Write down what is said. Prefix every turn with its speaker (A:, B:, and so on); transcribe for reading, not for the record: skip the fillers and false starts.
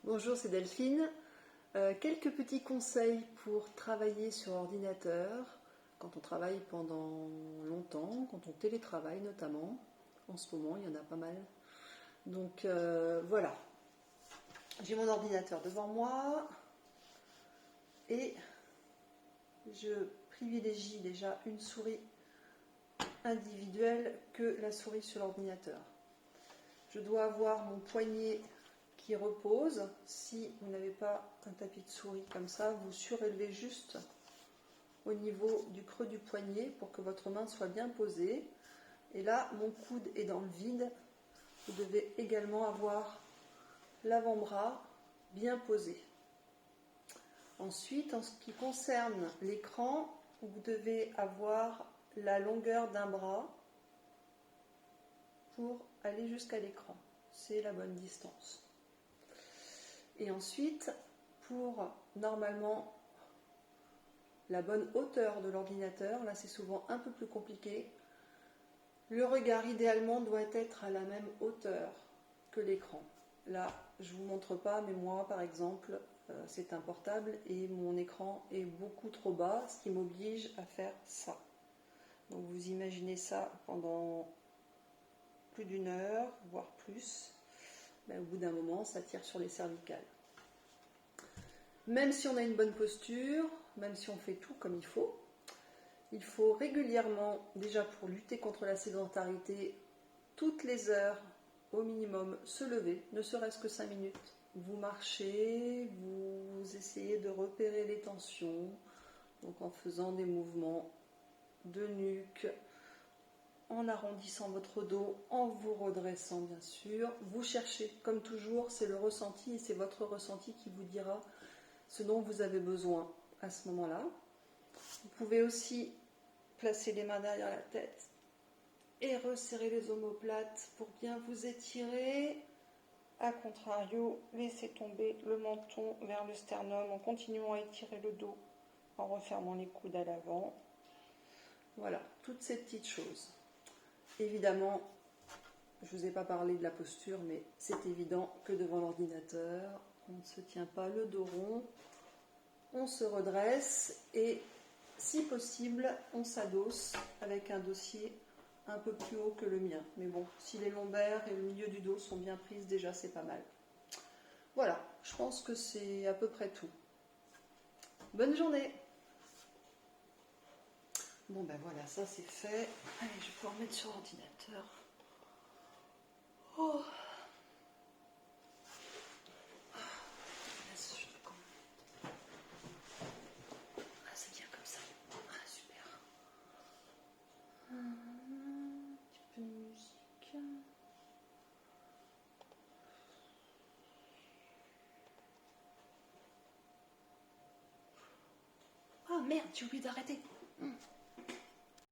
A: Bonjour, c'est Delphine. Quelques petits conseils pour travailler sur ordinateur quand on travaille pendant longtemps, quand on télétravaille notamment. En ce moment, il y en a pas mal. Donc voilà, j'ai mon ordinateur devant moi et je privilégie déjà une souris individuelle que la souris sur l'ordinateur. Je dois avoir mon poignet qui repose. Si vous n'avez pas un tapis de souris comme ça, vous surélevez juste au niveau du creux du poignet pour que votre main soit bien posée. Et là, mon coude est dans le vide. Vous devez également avoir l'avant-bras bien posé. Ensuite, en ce qui concerne l'écran, vous devez avoir la longueur d'un bras pour aller jusqu'à l'écran. C'est la bonne distance. Et ensuite, pour normalement la bonne hauteur de l'ordinateur, là c'est souvent un peu plus compliqué, le regard idéalement doit être à la même hauteur que l'écran. Là, je ne vous montre pas, mais moi par exemple, c'est un portable et mon écran est beaucoup trop bas, ce qui m'oblige à faire ça. Donc vous imaginez ça pendant plus d'une heure, voire plus. Ben, au bout d'un moment, ça tire sur les cervicales. Même si on a une bonne posture, même si on fait tout comme il faut régulièrement, déjà pour lutter contre la sédentarité, toutes les heures au minimum se lever, ne serait-ce que 5 minutes. Vous marchez, vous essayez de repérer les tensions, donc en faisant des mouvements de nuque, en arrondissant votre dos, en vous redressant bien sûr. Vous cherchez, comme toujours, c'est le ressenti et c'est votre ressenti qui vous dira ce dont vous avez besoin à ce moment-là. Vous pouvez aussi placer les mains derrière la tête et resserrer les omoplates pour bien vous étirer. A contrario, laissez tomber le menton vers le sternum en continuant à étirer le dos, en refermant les coudes à l'avant. Voilà, toutes ces petites choses. Évidemment, je ne vous ai pas parlé de la posture, mais c'est évident que devant l'ordinateur, on ne se tient pas le dos rond, on se redresse et, si possible, on s'adosse avec un dossier un peu plus haut que le mien. Mais bon, si les lombaires et le milieu du dos sont bien prises, déjà c'est pas mal. Voilà, je pense que c'est à peu près tout. Bonne journée! Bon ben voilà, ça c'est fait. Allez, je vais pouvoir mettre sur l'ordinateur. Oh. Ah, c'est bien comme ça. Ah, super. Un petit peu de musique. Ah merde, j'ai oublié d'arrêter.